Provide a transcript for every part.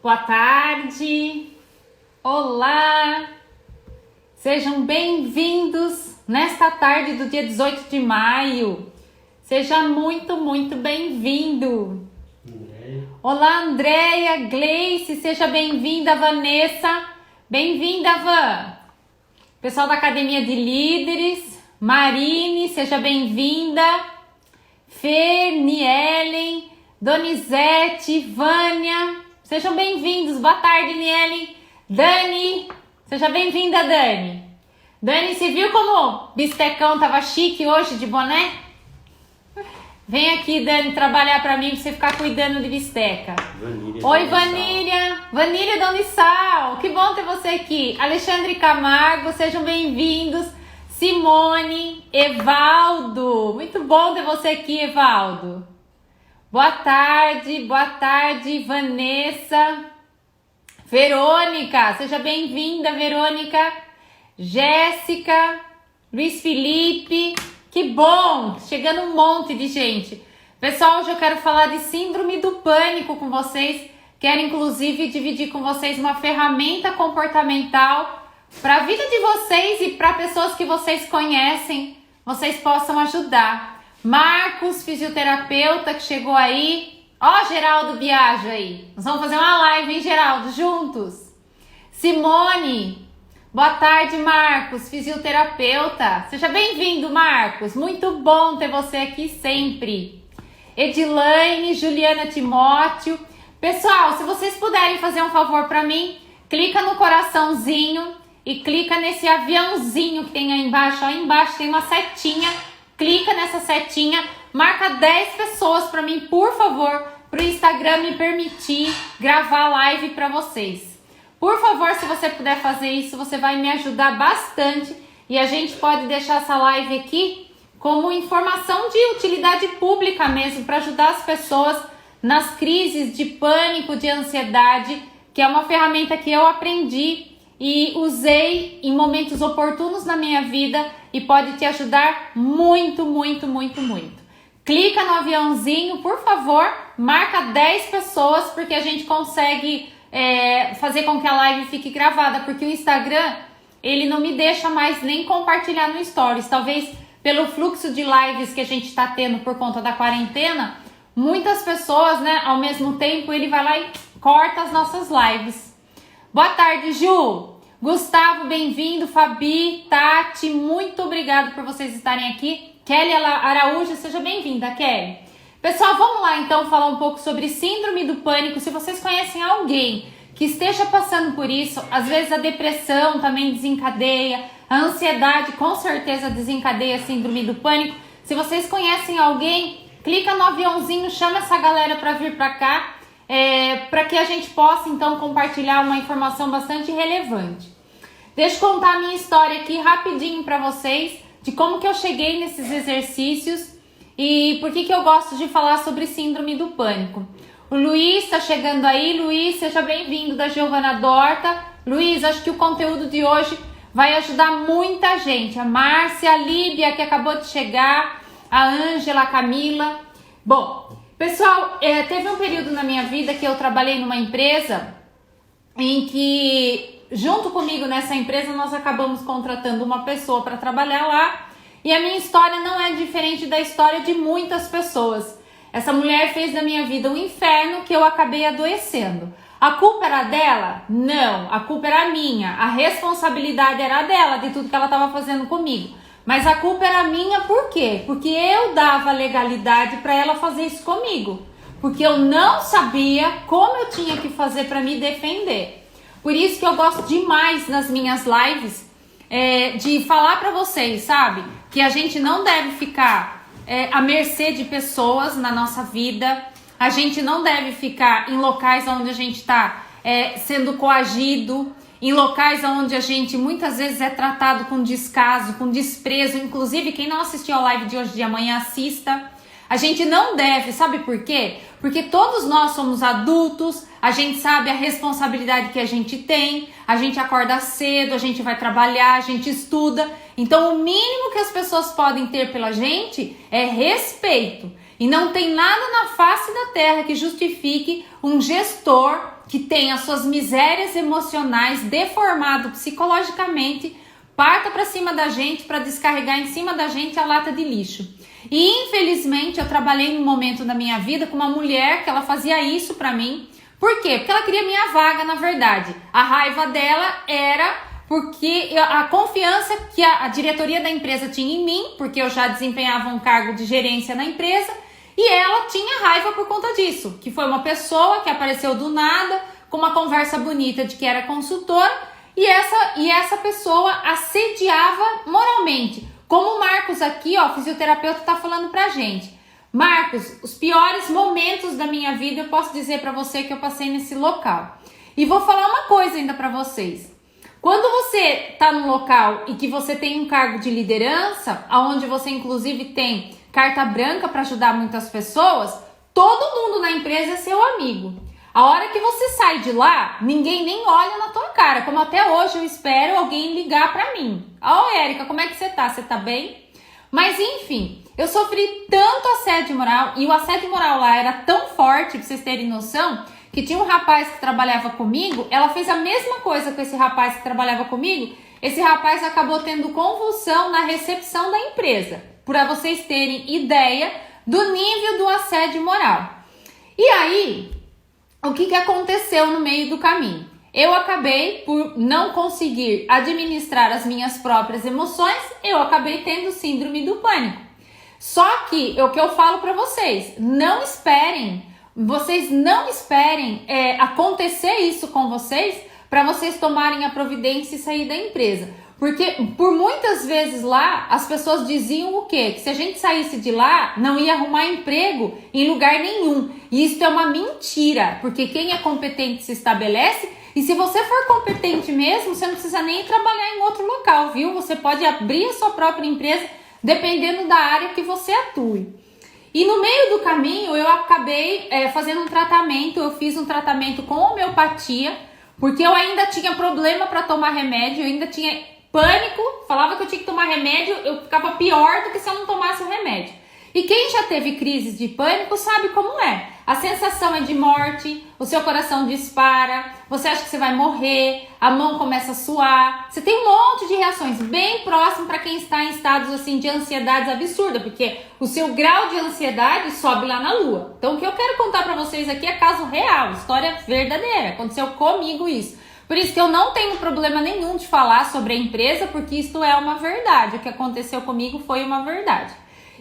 Boa tarde, olá, sejam bem-vindos nesta tarde do dia 18 de maio, seja muito bem-vindo. Olá, Andréia, Gleice, seja bem-vinda, Vanessa, bem-vinda, Van. Pessoal da Academia de Líderes, Marine, seja bem-vinda, Fer, Nielen, Donizete, Vânia, sejam bem-vindos. Boa tarde, Nielen. Dani, seja bem-vinda, Dani. Dani, você viu como o bistecão tava chique hoje de boné? Vem aqui, Dani, trabalhar pra mim, pra você ficar cuidando de bisteca. Vanília, oi, Vanília. Vanília Donissal, que bom ter você aqui. Alexandre Camargo, sejam bem-vindos. Simone, Evaldo, muito bom ter você aqui, Evaldo. Boa tarde, Vanessa. Verônica, seja bem-vinda, Verônica. Jéssica, Luiz Felipe, que bom, chegando um monte de gente. Pessoal, hoje eu quero falar de síndrome do pânico com vocês. Quero, inclusive, dividir com vocês uma ferramenta comportamental para a vida de vocês e para pessoas que vocês conhecem, vocês possam ajudar. Marcos, fisioterapeuta, que chegou aí. Ó, Geraldo Biagio aí. Nós vamos fazer uma live, hein, Geraldo? Juntos. Simone. Boa tarde, Marcos, fisioterapeuta. Seja bem-vindo, Marcos. Muito bom ter você aqui sempre. Edilaine, Juliana Timóteo. Pessoal, se vocês puderem fazer um favor para mim, clica no coraçãozinho e clica nesse aviãozinho que tem aí embaixo. Ó, aí embaixo tem uma setinha. Clica nessa setinha, marca 10 pessoas para mim, por favor, para o Instagram me permitir gravar live para vocês. Por favor, se você puder fazer isso, você vai me ajudar bastante e a gente pode deixar essa live aqui como informação de utilidade pública mesmo, para ajudar as pessoas nas crises de pânico, de ansiedade, que é uma ferramenta que eu aprendi e usei em momentos oportunos na minha vida e pode te ajudar muito. Clica no aviãozinho, por favor, marca 10 pessoas, porque a gente consegue fazer com que a live fique gravada, porque o Instagram, ele não me deixa mais nem compartilhar no Stories. Talvez pelo fluxo de lives que a gente está tendo por conta da quarentena, muitas pessoas, né, ao mesmo tempo, ele vai lá e corta as nossas lives. Boa tarde, Ju. Gustavo, bem-vindo. Fabi, Tati, muito obrigado por vocês estarem aqui. Kelly Araújo, seja bem-vinda, Kelly. Pessoal, vamos lá então falar um pouco sobre síndrome do pânico. Se vocês conhecem alguém que esteja passando por isso, às vezes a depressão também desencadeia, a ansiedade com certeza desencadeia a síndrome do pânico. Se vocês conhecem alguém, clica no aviãozinho, chama essa galera para vir para cá, para que a gente possa então compartilhar uma informação bastante relevante. Deixa eu contar a minha história aqui rapidinho para vocês, de como que eu cheguei nesses exercícios e por que eu gosto de falar sobre síndrome do pânico. O Luiz está chegando aí. Luiz, seja bem-vindo, da Giovana Dorta. Luiz, acho que o conteúdo de hoje vai ajudar muita gente. A Márcia, a Líbia, que acabou de chegar, a Ângela, a Camila. Bom, pessoal, teve um período na minha vida que eu trabalhei numa empresa em que, junto comigo nessa empresa, nós acabamos contratando uma pessoa para trabalhar lá. E a minha história não é diferente da história de muitas pessoas. Essa mulher fez da minha vida um inferno que eu acabei adoecendo. A culpa era dela? Não, a culpa era minha. A responsabilidade era dela, de tudo que ela estava fazendo comigo. Mas a culpa era minha por quê? Porque eu dava legalidade para ela fazer isso comigo. Porque eu não sabia como eu tinha que fazer para me defender. Por isso que eu gosto demais nas minhas lives de falar para vocês, sabe? Que a gente não deve ficar à mercê de pessoas na nossa vida. A gente não deve ficar em locais onde a gente está sendo coagido, em locais onde a gente muitas vezes é tratado com descaso, com desprezo. Inclusive, quem não assistiu a live de hoje de amanhã, assista. A gente não deve, sabe por quê? Porque todos nós somos adultos, a gente sabe a responsabilidade que a gente tem, a gente acorda cedo, a gente vai trabalhar, a gente estuda. Então, o mínimo que as pessoas podem ter pela gente é respeito. E não tem nada na face da terra que justifique um gestor que tem as suas misérias emocionais deformado psicologicamente, parta para cima da gente para descarregar em cima da gente a lata de lixo. E infelizmente eu trabalhei num momento da minha vida com uma mulher que ela fazia isso para mim. Por quê? Porque ela queria minha vaga, na verdade. A raiva dela era porque a confiança que a diretoria da empresa tinha em mim, porque eu já desempenhava um cargo de gerência na empresa, e ela tinha raiva por conta disso, que foi uma pessoa que apareceu do nada, com uma conversa bonita de que era consultora, e essa pessoa assediava moralmente. Como o Marcos aqui, ó, fisioterapeuta, tá falando pra gente. Marcos, os piores momentos da minha vida, eu posso dizer pra você que eu passei nesse local. E vou falar uma coisa ainda pra vocês. Quando você tá num local e que você tem um cargo de liderança, onde você inclusive tem carta branca para ajudar muitas pessoas, todo mundo na empresa é seu amigo. A hora que você sai de lá, ninguém nem olha na tua cara, como até hoje eu espero alguém ligar para mim. Ô, Érica, como é que você tá? Você tá bem? Mas enfim, eu sofri tanto assédio moral, e o assédio moral lá era tão forte, pra vocês terem noção, que tinha um rapaz que trabalhava comigo, ela fez a mesma coisa com esse rapaz que trabalhava comigo, esse rapaz acabou tendo convulsão na recepção da empresa, para vocês terem ideia do nível do assédio moral. E aí, o que aconteceu no meio do caminho? Eu acabei, por não conseguir administrar as minhas próprias emoções, eu acabei tendo síndrome do pânico. Só que, o que eu falo para vocês, vocês não esperem acontecer isso com vocês para vocês tomarem a providência e sair da empresa. Porque por muitas vezes lá as pessoas diziam o quê? Que se a gente saísse de lá não ia arrumar emprego em lugar nenhum. E isso é uma mentira, porque quem é competente se estabelece. E se você for competente mesmo, você não precisa nem trabalhar em outro local, viu? Você pode abrir a sua própria empresa dependendo da área que você atue. E no meio do caminho eu acabei fazendo um tratamento, eu fiz um tratamento com homeopatia, porque eu ainda tinha problema para tomar remédio, eu ainda tinha pânico, falava que eu tinha que tomar remédio, eu ficava pior do que se eu não tomasse o remédio. E quem já teve crises de pânico sabe como é. A sensação é de morte, o seu coração dispara, você acha que você vai morrer, a mão começa a suar. Você tem um monte de reações bem próximo para quem está em estados assim de ansiedades absurda, porque o seu grau de ansiedade sobe lá na lua. Então o que eu quero contar para vocês aqui é caso real, história verdadeira, aconteceu comigo isso. Por isso que eu não tenho problema nenhum de falar sobre a empresa, porque isto é uma verdade. O que aconteceu comigo foi uma verdade.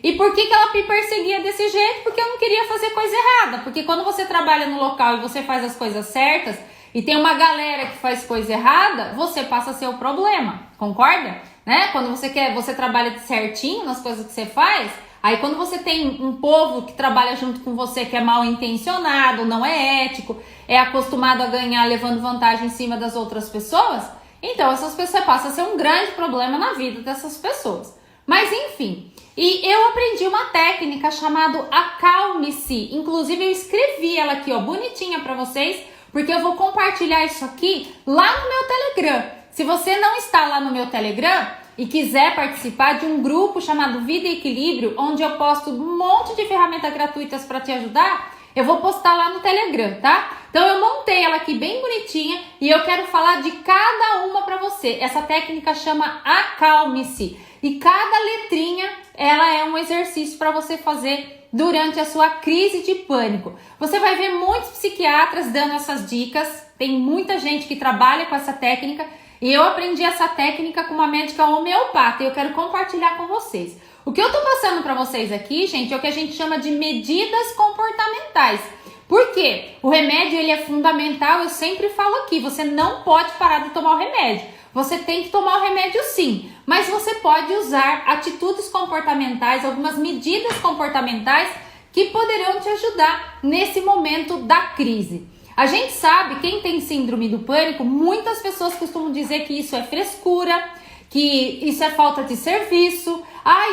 E por que ela me perseguia desse jeito? Porque eu não queria fazer coisa errada. Porque quando você trabalha no local e você faz as coisas certas, e tem uma galera que faz coisa errada, você passa a ser o problema. Concorda? Né? Quando você trabalha certinho nas coisas que você faz, aí quando você tem um povo que trabalha junto com você que é mal intencionado, não é ético, é acostumado a ganhar levando vantagem em cima das outras pessoas, então essas pessoas passam a ser um grande problema na vida dessas pessoas. Mas enfim, e eu aprendi uma técnica chamada Acalme-se. Inclusive eu escrevi ela aqui, ó, bonitinha pra vocês, porque eu vou compartilhar isso aqui lá no meu Telegram. Se você não está lá no meu Telegram e quiser participar de um grupo chamado Vida e Equilíbrio, onde eu posto um monte de ferramentas gratuitas para te ajudar, eu vou postar lá no Telegram, tá? Então eu montei ela aqui bem bonitinha e eu quero falar de cada uma para você. Essa técnica chama Acalme-se. E cada letrinha, ela é um exercício para você fazer durante a sua crise de pânico. Você vai ver muitos psiquiatras dando essas dicas. Tem muita gente que trabalha com essa técnica. E eu aprendi essa técnica com uma médica homeopata e eu quero compartilhar com vocês. O que eu tô passando para vocês aqui, gente, é o que a gente chama de medidas comportamentais. Por quê? O remédio, ele é fundamental, eu sempre falo aqui, você não pode parar de tomar o remédio. Você tem que tomar o remédio sim, mas você pode usar atitudes comportamentais, algumas medidas comportamentais que poderão te ajudar nesse momento da crise. A gente sabe, quem tem síndrome do pânico, muitas pessoas costumam dizer que isso é frescura, que isso é falta de serviço,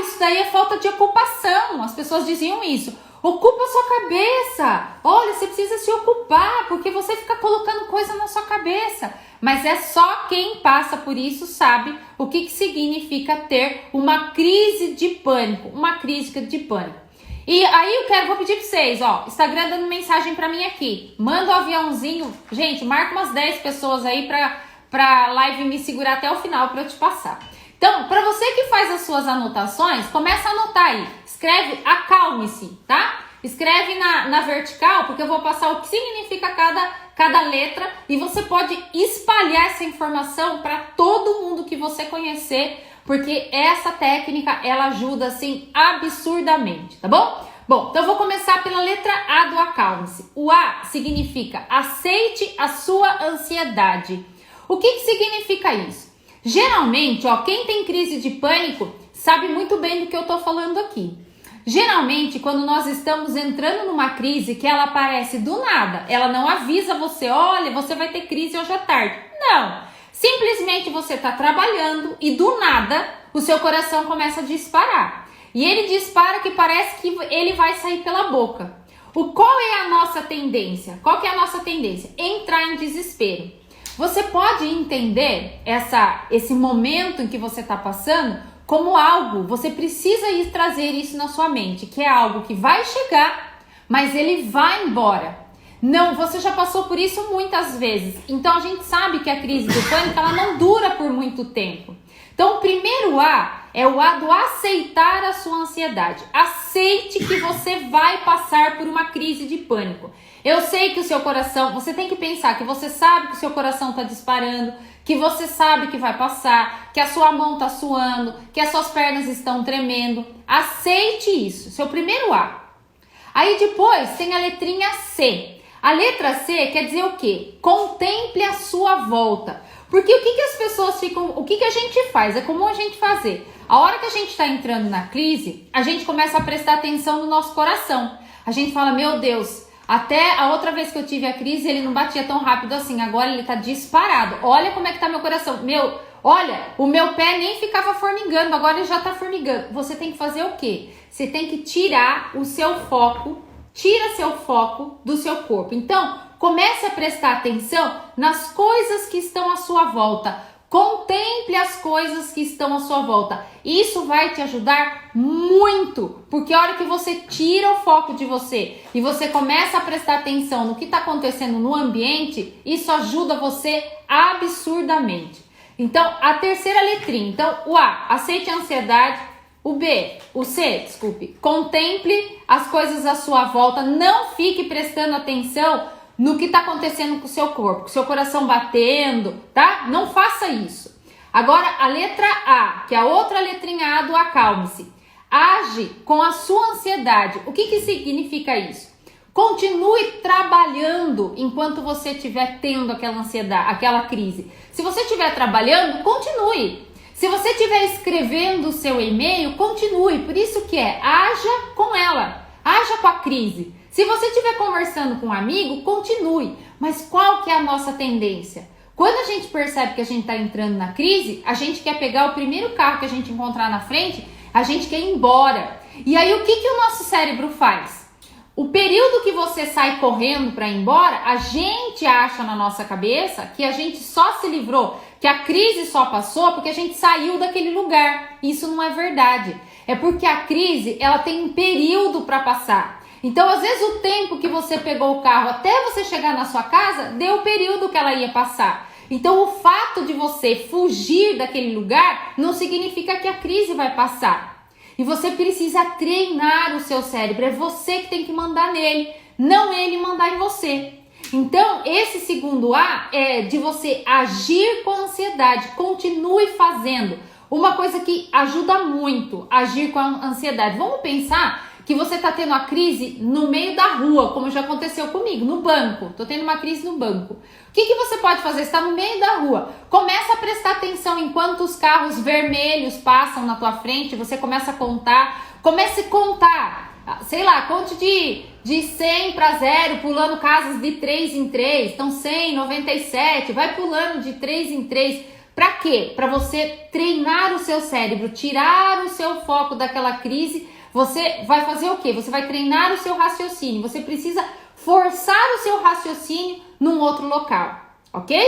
isso daí é falta de ocupação, as pessoas diziam isso. Ocupa a sua cabeça, olha, você precisa se ocupar, porque você fica colocando coisa na sua cabeça. Mas é só quem passa por isso sabe o que significa ter uma crise de pânico, uma crise de pânico. E aí vou pedir pra vocês, ó, Instagram dando mensagem pra mim aqui. Manda o aviãozinho. Gente, marca umas 10 pessoas aí pra live me segurar até o final pra eu te passar. Então, pra você que faz as suas anotações, começa a anotar aí. Escreve acalme-se, tá? Escreve na vertical, porque eu vou passar o que significa cada letra e você pode espalhar essa informação para todo mundo que você conhecer, porque essa técnica, ela ajuda, assim, absurdamente, tá bom? Bom, então eu vou começar pela letra A do acalme-se. O A significa aceite a sua ansiedade. O que significa isso? Geralmente, ó, quem tem crise de pânico sabe muito bem do que eu tô falando aqui. Geralmente, quando nós estamos entrando numa crise que ela aparece do nada, ela não avisa você, olha, você vai ter crise hoje à tarde. Não, simplesmente você está trabalhando e do nada o seu coração começa a disparar. E ele dispara que parece que ele vai sair pela boca. Qual é a nossa tendência? Qual que é a nossa tendência? Entrar em desespero. Você pode entender esse momento em que você está passando como algo, você precisa ir trazer isso na sua mente, que é algo que vai chegar, mas ele vai embora. Não, você já passou por isso muitas vezes. Então a gente sabe que a crise do pânico, ela não dura por muito tempo. Então o primeiro A é o A do aceitar a sua ansiedade. Aceite que você vai passar por uma crise de pânico. Eu sei que o seu coração, você tem que pensar que você sabe que o seu coração está disparando, que você sabe que vai passar, que a sua mão está suando, que as suas pernas estão tremendo. Aceite isso, seu primeiro A. Aí depois tem a letrinha C. A letra C quer dizer o quê? Contemple a sua volta. Porque o que as pessoas ficam, o que a gente faz? É comum a gente fazer. A hora que a gente está entrando na crise, a gente começa a prestar atenção no nosso coração. A gente fala, meu Deus, até a outra vez que eu tive a crise, ele não batia tão rápido assim. Agora ele tá disparado. Olha como é que tá meu coração. Olha, o meu pé nem ficava formigando. Agora ele já tá formigando. Você tem que fazer o quê? Você tem que tirar o seu foco. Tira seu foco do seu corpo. Então, comece a prestar atenção nas coisas que estão à sua volta. Contemple as coisas que estão à sua volta. Isso vai te ajudar muito, porque a hora que você tira o foco de você e você começa a prestar atenção no que está acontecendo no ambiente, isso ajuda você absurdamente. Então, a terceira letrinha. Então, o A, aceite a ansiedade. O C, contemple as coisas à sua volta. Não fique prestando atenção no que está acontecendo com o seu corpo, com o seu coração batendo, tá? Não faça isso. Agora, a letra A, que é a outra letrinha A do acalme-se. Age com a sua ansiedade. O que significa isso? Continue trabalhando enquanto você estiver tendo aquela ansiedade, aquela crise. Se você estiver trabalhando, continue. Se você estiver escrevendo o seu e-mail, continue. Por isso que haja com ela, haja com a crise. Se você estiver conversando com um amigo, continue. Mas qual que é a nossa tendência? Quando a gente percebe que a gente está entrando na crise, a gente quer pegar o primeiro carro que a gente encontrar na frente, a gente quer ir embora. E aí o que o nosso cérebro faz? O período que você sai correndo para ir embora, a gente acha na nossa cabeça que a gente só se livrou, que a crise só passou porque a gente saiu daquele lugar. Isso não é verdade. É porque a crise, ela tem um período para passar. Então, às vezes, o tempo que você pegou o carro até você chegar na sua casa, deu o período que ela ia passar. Então, o fato de você fugir daquele lugar não significa que a crise vai passar. E você precisa treinar o seu cérebro. É você que tem que mandar nele, não ele mandar em você. Então, esse segundo A é de você agir com ansiedade. Continue fazendo. Uma coisa que ajuda muito a agir com a ansiedade. Vamos pensar que você está tendo a crise no meio da rua, como já aconteceu comigo, no banco. Estou tendo uma crise no banco. O que você pode fazer? Você está no meio da rua. Começa a prestar atenção enquanto os carros vermelhos passam na tua frente. Você começa a contar. Comece a contar. Sei lá, conte de 100 para 0, pulando casas de 3 em 3. Então 100, 97. Vai pulando de 3 em 3. Para quê? Para você treinar o seu cérebro, tirar o seu foco daquela crise. Você vai fazer o quê? Você vai treinar o seu raciocínio. Você precisa forçar o seu raciocínio num outro local, ok?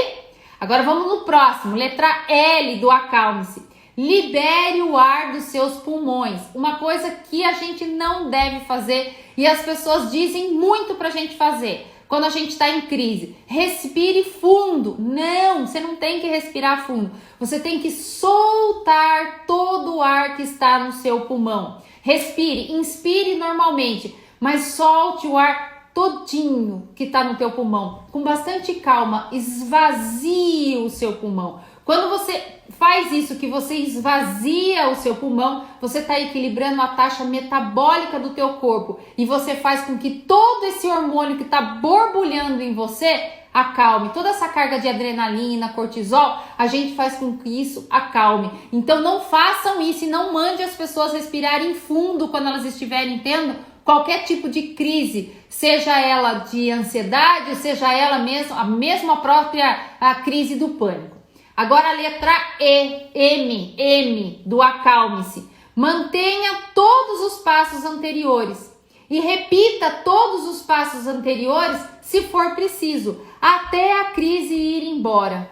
Agora vamos no próximo, letra L do acalme-se. Libere o ar dos seus pulmões. Uma coisa que a gente não deve fazer e as pessoas dizem muito pra gente fazer quando a gente está em crise. Respire fundo. Não, você não tem que respirar fundo. Você tem que soltar todo o ar que está no seu pulmão. Respire, inspire normalmente, mas solte o ar todinho que está no teu pulmão. Com bastante calma, esvazie o seu pulmão. Quando você faz isso, que você esvazia o seu pulmão, você está equilibrando a taxa metabólica do teu corpo e você faz com que todo esse hormônio que está borbulhando em você acalme. Toda essa carga de adrenalina, cortisol, a gente faz com que isso acalme. Então não façam isso e não mande as pessoas respirarem fundo quando elas estiverem tendo qualquer tipo de crise, seja ela de ansiedade, seja ela mesmo, a mesma própria crise do pânico. Agora a letra M do acalme-se. Mantenha todos os passos anteriores e repita todos os passos anteriores se for preciso, até a crise ir embora.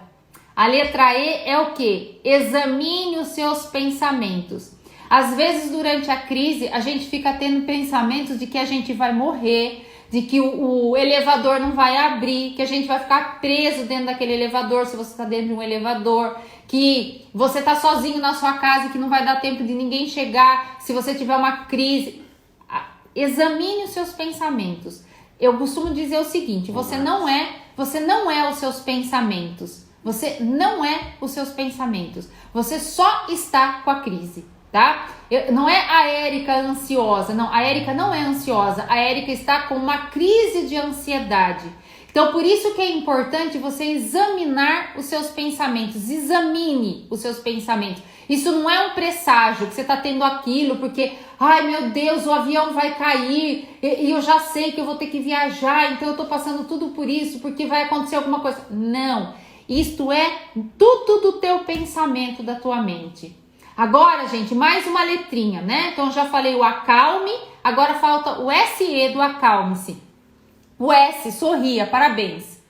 A letra E é o quê? Examine os seus pensamentos. Às vezes durante a crise a gente fica tendo pensamentos de que a gente vai morrer, de que o elevador não vai abrir, que a gente vai ficar preso dentro daquele elevador, se você está dentro de um elevador, que você está sozinho na sua casa e que não vai dar tempo de ninguém chegar, se você tiver uma crise. Examine os seus pensamentos. Eu costumo dizer o seguinte, você não é os seus pensamentos. Você não é os seus pensamentos. Você só está com a crise. Tá? Não é a Érica ansiosa, não, a Érica não é ansiosa, a Érica está com uma crise de ansiedade. Então por isso que é importante você examinar os seus pensamentos, examine os seus pensamentos. Isso não é um presságio que você está tendo aquilo porque, ai meu Deus, o avião vai cair e eu já sei que eu vou ter que viajar, então eu estou passando tudo por isso porque vai acontecer alguma coisa. Não, isto é tudo do teu pensamento, da tua mente. Agora, gente, mais uma letrinha, né? Então, já falei o acalme, agora falta o SE do acalme-se. O S, sorria, parabéns.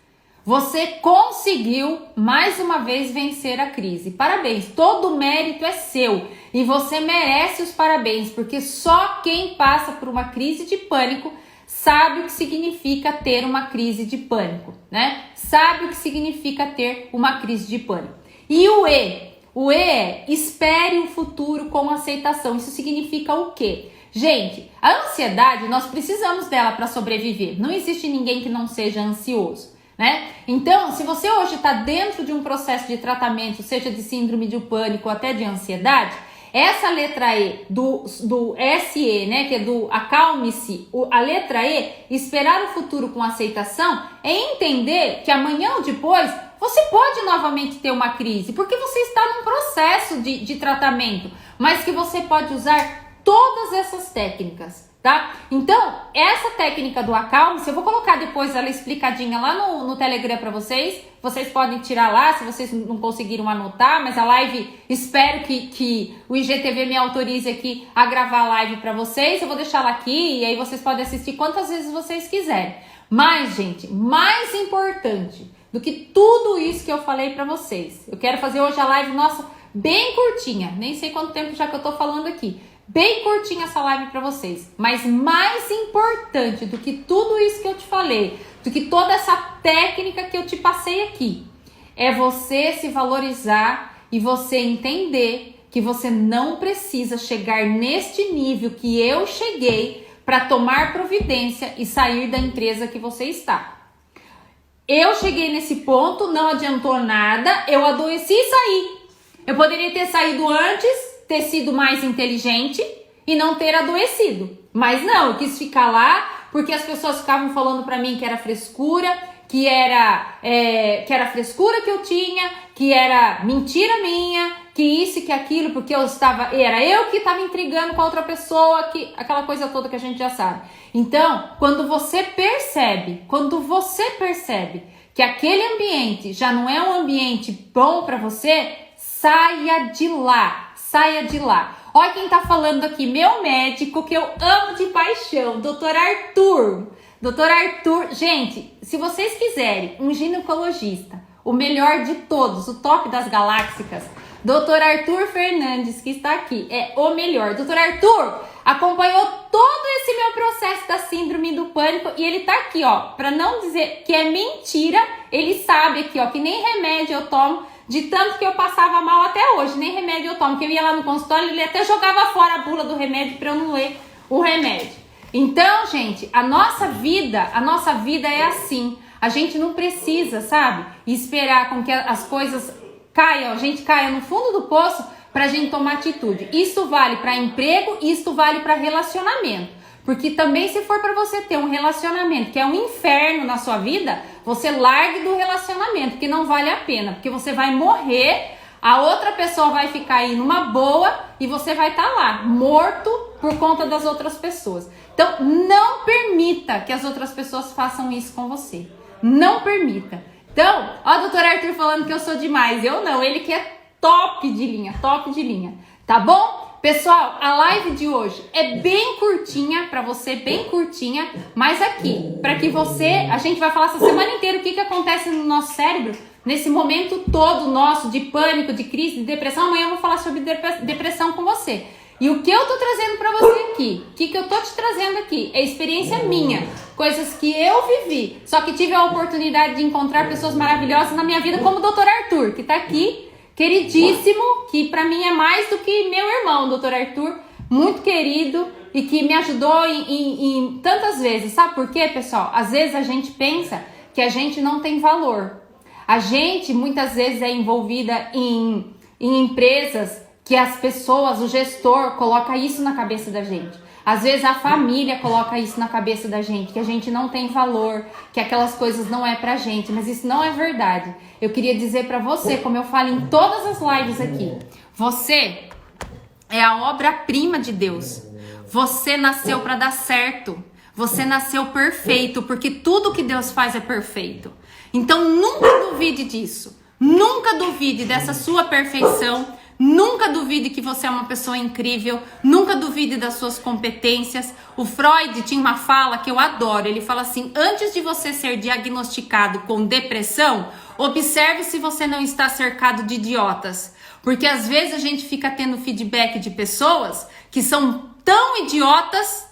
Você conseguiu, mais uma vez, vencer a crise. Parabéns, todo o mérito é seu. E você merece os parabéns, porque só quem passa por uma crise de pânico sabe o que significa ter uma crise de pânico, né? Sabe o que significa ter uma crise de pânico. E o E? O E é espere o futuro com aceitação. Isso significa o quê? Gente, a ansiedade, nós precisamos dela para sobreviver. Não existe ninguém que não seja ansioso, né? Então, se você hoje está dentro de um processo de tratamento, seja de síndrome de pânico ou até de ansiedade, essa letra E do SE, né, que é do acalme-se, a letra E, esperar o futuro com aceitação, é entender que amanhã ou depois você pode novamente ter uma crise, porque você está num processo de tratamento, mas que você pode usar todas essas técnicas, tá? Então, essa técnica do acalme-se, eu vou colocar depois ela explicadinha lá no Telegram para vocês podem tirar lá, se vocês não conseguiram anotar, mas a live, espero que o IGTV me autorize aqui a gravar a live para vocês, eu vou deixar ela aqui e aí vocês podem assistir quantas vezes vocês quiserem. Mas, gente, mais importante do que tudo isso que eu falei para vocês, eu quero fazer hoje a live, nossa, bem curtinha, nem sei quanto tempo já que eu tô falando aqui, bem curtinha essa live para vocês, mas mais importante do que tudo isso que eu te falei, do que toda essa técnica que eu te passei aqui, é você se valorizar e você entender que você não precisa chegar neste nível que eu cheguei para tomar providência e sair da empresa que você está. Eu cheguei nesse ponto, não adiantou nada, eu adoeci e saí. Eu poderia ter saído antes, ter sido mais inteligente e não ter adoecido. Mas não, eu quis ficar lá porque as pessoas ficavam falando pra mim que era frescura, que era frescura que eu tinha, que era mentira minha, que isso e que aquilo, porque era eu que estava intrigando com a outra pessoa, que aquela coisa toda que a gente já sabe. Então, quando você percebe que aquele ambiente já não é um ambiente bom para você, saia de lá. Olha quem tá falando aqui, meu médico que eu amo de paixão, Dr. Arthur. Dr. Arthur, gente, se vocês quiserem um ginecologista, o melhor de todos, o top das galáxias, Doutor Arthur Fernandes, que está aqui, é o melhor. Doutor Arthur acompanhou todo esse meu processo da síndrome do pânico e ele tá aqui, ó, pra não dizer que é mentira, ele sabe aqui, ó, que nem remédio eu tomo, de tanto que eu passava mal até hoje, nem remédio eu tomo, que eu ia lá no consultório, ele até jogava fora a bula do remédio pra eu não ler o remédio. Então, gente, a nossa vida é assim, a gente não precisa, sabe, esperar com que as coisas caiam, a gente caia no fundo do poço pra gente tomar atitude. Isso vale para emprego, isso vale para relacionamento. Porque também se for para você ter um relacionamento que é um inferno na sua vida, você largue do relacionamento, que não vale a pena. Porque você vai morrer, a outra pessoa vai ficar aí numa boa e você vai estar lá, morto por conta das outras pessoas. Então, não permita que as outras pessoas façam isso com você. Não permita. Então, ó, o doutor Arthur falando que eu sou demais. Eu não, ele que é top de linha, tá bom? Pessoal, a live de hoje é bem curtinha, pra você, bem curtinha, mas aqui, pra que você, a gente vai falar essa semana inteira o que acontece no nosso cérebro, nesse momento todo nosso de pânico, de crise, de depressão. Amanhã eu vou falar sobre depressão com você. E o que eu tô trazendo pra você aqui, o que eu tô te trazendo aqui, é experiência minha, coisas que eu vivi, só que tive a oportunidade de encontrar pessoas maravilhosas na minha vida, como o doutor Arthur, que tá aqui, queridíssimo, que pra mim é mais do que meu irmão, doutor Arthur, muito querido e que me ajudou em tantas vezes. Sabe por quê, pessoal? Às vezes a gente pensa que a gente não tem valor. A gente muitas vezes é envolvida em empresas que as pessoas, o gestor, coloca isso na cabeça da gente. Às vezes a família coloca isso na cabeça da gente, que a gente não tem valor, que aquelas coisas não é pra gente, mas isso não é verdade. Eu queria dizer pra você, como eu falo em todas as lives aqui, você é a obra-prima de Deus. Você nasceu pra dar certo. Você nasceu perfeito, porque tudo que Deus faz é perfeito. Então nunca duvide disso. Nunca duvide dessa sua perfeição. Nunca duvide que você é uma pessoa incrível, nunca duvide das suas competências. O Freud tinha uma fala que eu adoro, ele fala assim: antes de você ser diagnosticado com depressão, observe se você não está cercado de idiotas. Porque às vezes a gente fica tendo feedback de pessoas que são tão idiotas,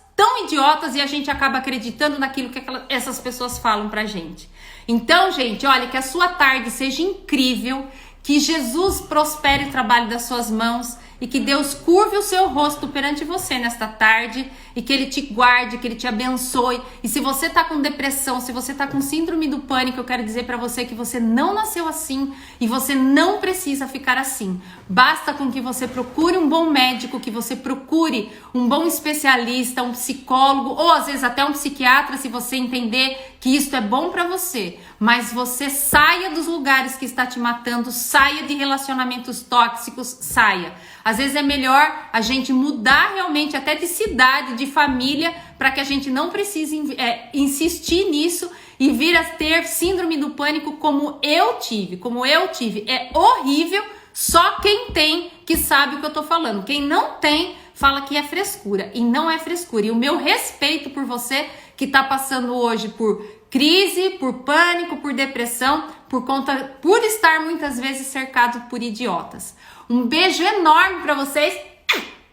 e a gente acaba acreditando naquilo que essas pessoas falam pra gente. Então, gente, olha, que a sua tarde seja incrível, que Jesus prospere o trabalho das suas mãos e que Deus curve o seu rosto perante você nesta tarde e que Ele te guarde, que Ele te abençoe. E se você tá com depressão, se você tá com síndrome do pânico, eu quero dizer pra você que você não nasceu assim e você não precisa ficar assim. Basta com que você procure um bom médico, que você procure um bom especialista, um psicólogo ou às vezes até um psiquiatra, se você entender que isso é bom pra você. Mas você saia dos lugares que está te matando, saia de relacionamentos tóxicos, saia. Às vezes é melhor a gente mudar realmente até de cidade, de família, para que a gente não precise insistir nisso e vir a ter síndrome do pânico como eu tive. É horrível, só quem tem que sabe o que eu tô falando. Quem não tem, fala que é frescura, e não é frescura. E o meu respeito por você que tá passando hoje por crise, por pânico, por depressão, por estar muitas vezes cercado por idiotas. Um beijo enorme pra vocês.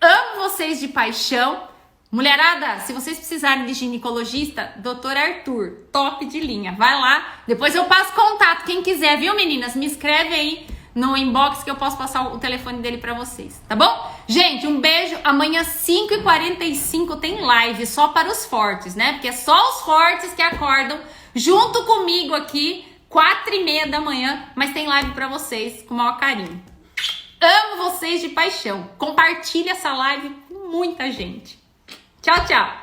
Amo vocês de paixão. Mulherada, se vocês precisarem de ginecologista, Dr. Arthur, top de linha. Vai lá, depois eu passo contato. Quem quiser, viu, meninas? Me escreve aí no inbox que eu posso passar o telefone dele pra vocês, tá bom? Gente, um beijo. Amanhã 5h45 tem live só para os fortes, né? Porque é só os fortes que acordam junto comigo aqui, 4h30 da manhã, mas tem live pra vocês com o maior carinho. Amo vocês de paixão. Compartilha essa live com muita gente. Tchau, tchau.